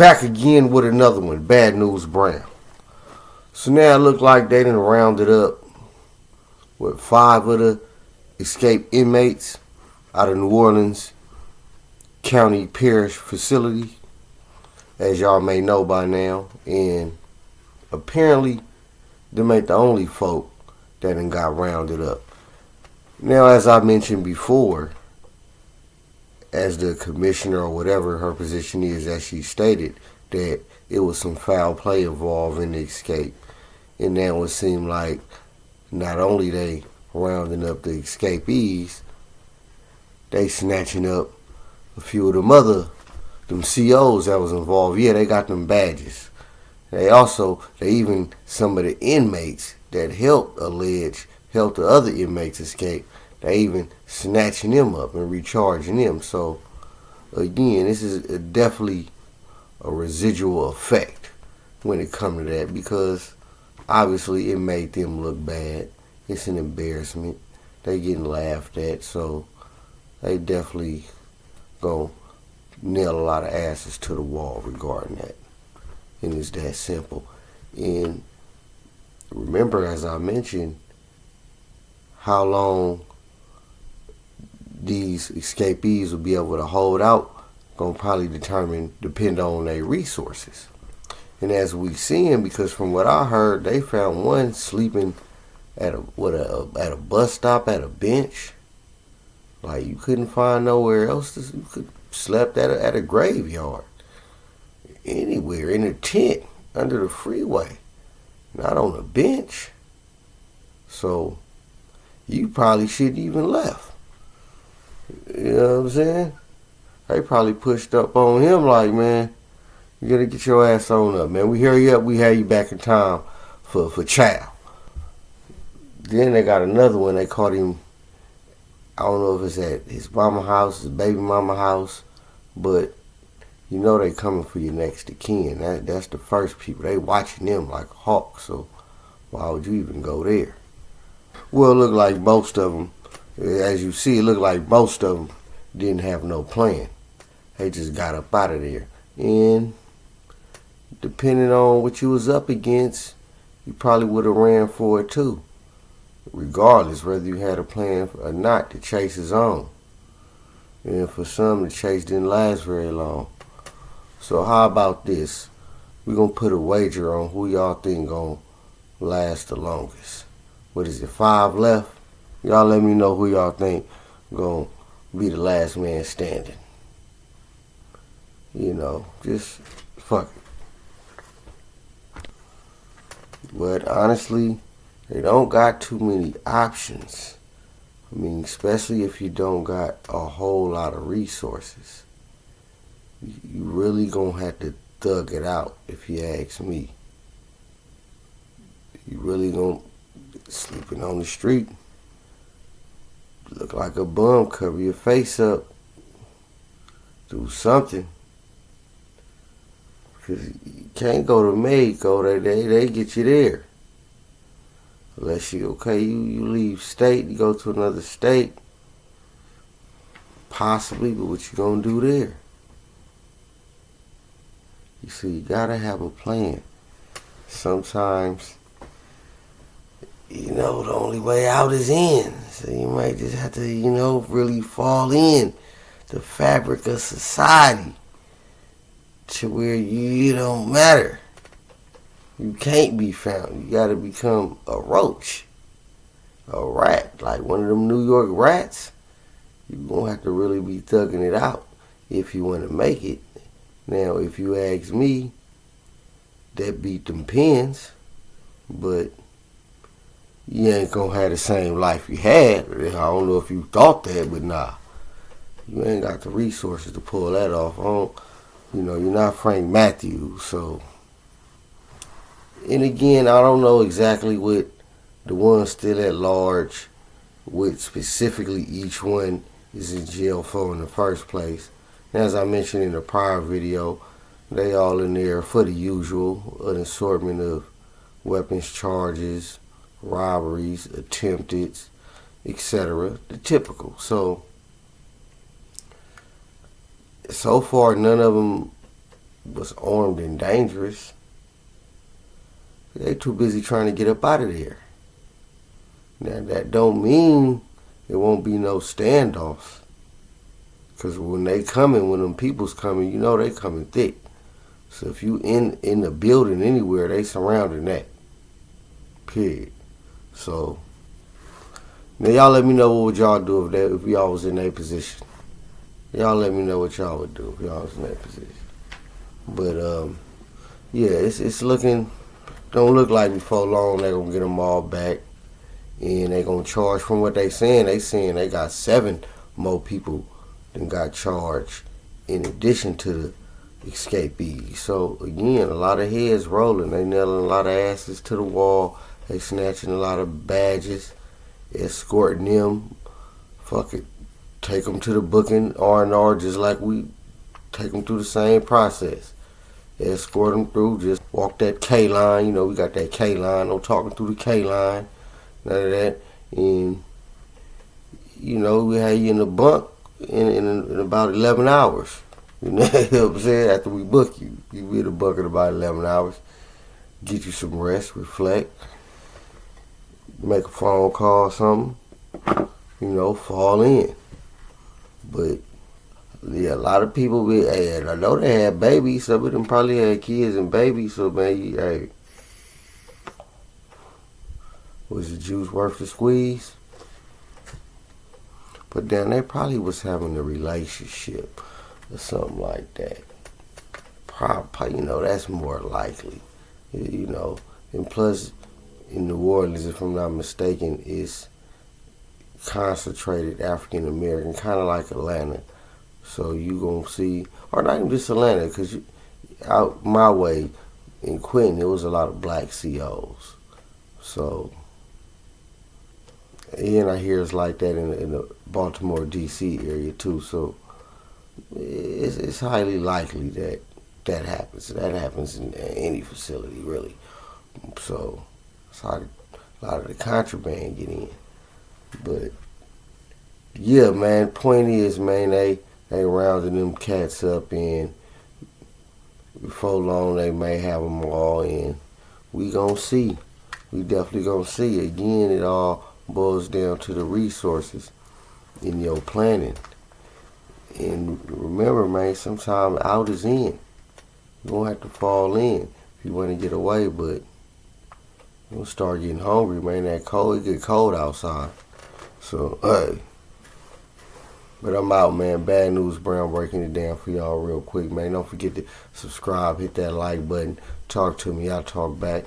back again with another one, Bad News Brown. So now it look like they done rounded up with 5 of the escaped inmates out of New Orleans County Parish Facility, as y'all may know by now. And apparently, them ain't the only folk that done got rounded up. Now, as I mentioned before, as the commissioner or whatever her position is, as she stated, that it was some foul play involved in the escape. And now it seemed like not only they rounding up the escapees, they snatching up a few of them COs that was involved. Yeah, they got them badges. They even some of the inmates that helped the other inmates escape, they even snatching them up and recharging them. So again, this is definitely a residual effect when it comes to that, because obviously it made them look bad. It's an embarrassment. They getting laughed at, so they definitely gonna nail a lot of asses to the wall regarding that. And it's that simple. And remember, as I mentioned, how long these escapees will be able to hold out gonna probably depend on their resources. And as we seeing, because from what I heard, they found one sleeping at a bus stop at a bench. Like, you couldn't find nowhere else. You could slept at a graveyard, anywhere, in a tent under the freeway, not on a bench. So you probably shouldn't even left. You know what I'm saying? They probably pushed up on him like, man, you gotta get your ass on up, man. We hear you up, we have you back in time for child. Then they got another one, they caught him, I don't know if it's at his mama house, his baby mama house, but you know they coming for your next of kin. That's the first people. They watching them like a hawk, so why would you even go there? Well, it looked like most of them, as you see, it looked like most of them didn't have no plan. They just got up out of there. And depending on what you was up against, you probably would have ran for it too, regardless whether you had a plan or not. The chase is on. And for some, the chase didn't last very long. So how about this? We're going to put a wager on who y'all think going to last the longest. What is it, 5 left? Y'all let me know who y'all think going to be the last man standing. You know, just fuck it. But honestly, they don't got too many options. I mean, especially if you don't got a whole lot of resources. You really gonna have to thug it out, if you ask me. You really gonna sleeping on the street, look like a bum, cover your face up, do something. Cause you can't go to Mexico, they get you there. Unless you leave state, you go to another state, possibly, but what you gonna do there? You see, you gotta have a plan. Sometimes, the only way out is in. So you might just have to, really fall in the fabric of society to where you don't matter. You can't be found. You gotta become a roach, a rat, like one of them New York rats. You're gonna have to really be thugging it out if you want to make it. Now, if you ask me, that beat them pins, but you ain't gonna have the same life you had. I don't know if you thought that, but nah. You ain't got the resources to pull that off. You're not Frank Matthews, so. And again, I don't know exactly what the ones still at large, what specifically each one is in jail for in the first place. And as I mentioned in the prior video, they all in there for the usual, an assortment of weapons charges, robberies, attempted, etc. The typical. So far, none of them was armed and dangerous. They too busy trying to get up out of there. Now that don't mean there won't be no standoffs. Cause when they coming, when them people's coming, you know they coming thick. So if you in the building anywhere, they surrounding that. Period. So now y'all let me know what would y'all do if y'all was in that position. Y'all let me know what y'all would do if y'all was in that position. But yeah, it's looking, don't look like before long they're gonna get them all back, and they gonna charge from what they saying. They saying they got 7 more people than got charged in addition to the escapees. So again, a lot of heads rolling. They nailing a lot of asses to the wall. They snatching a lot of badges, escorting them. Fuck it, take them to the booking R&R just like we take them through the same process. Escort them through, just walk that K line. You know, we got that K line. No talking through the K line, none of that. And you know, we had you in the bunk in about 11 hours. You know what I'm saying? After we book you, you be in the bunk in about 11 hours. Get you some rest, reflect, make a phone call or something. You know, fall in. But yeah, a lot of people be, hey, I know they had babies. Some of them probably had kids and babies. So man, hey, was the juice worth the squeeze? But then they probably was having a relationship or something like that. Probably, you know, that's more likely. You know, and plus in New Orleans, if I'm not mistaken, it's concentrated African American, kind of like Atlanta. So you gonna see, or not even just Atlanta, because out my way in Quentin, there was a lot of black COs. So, and I hear it's like that in the Baltimore, D.C. area too. So it's highly likely that happens. That happens in any facility, really. So it's how a lot of the contraband get in. But yeah, man. Point is, man, they rounding them cats up, and before long they may have them all in. We gonna see. We definitely gonna see. Again, it all boils down to the resources in your planning. And remember, man, sometimes out is in. You gonna have to fall in if you want to get away, but you're gonna start getting hungry, man. That cold, it get cold outside. So, hey. But I'm out, man. Bad News Brown breaking it down for y'all real quick, man. Don't forget to subscribe, hit that like button, talk to me. I'll talk back.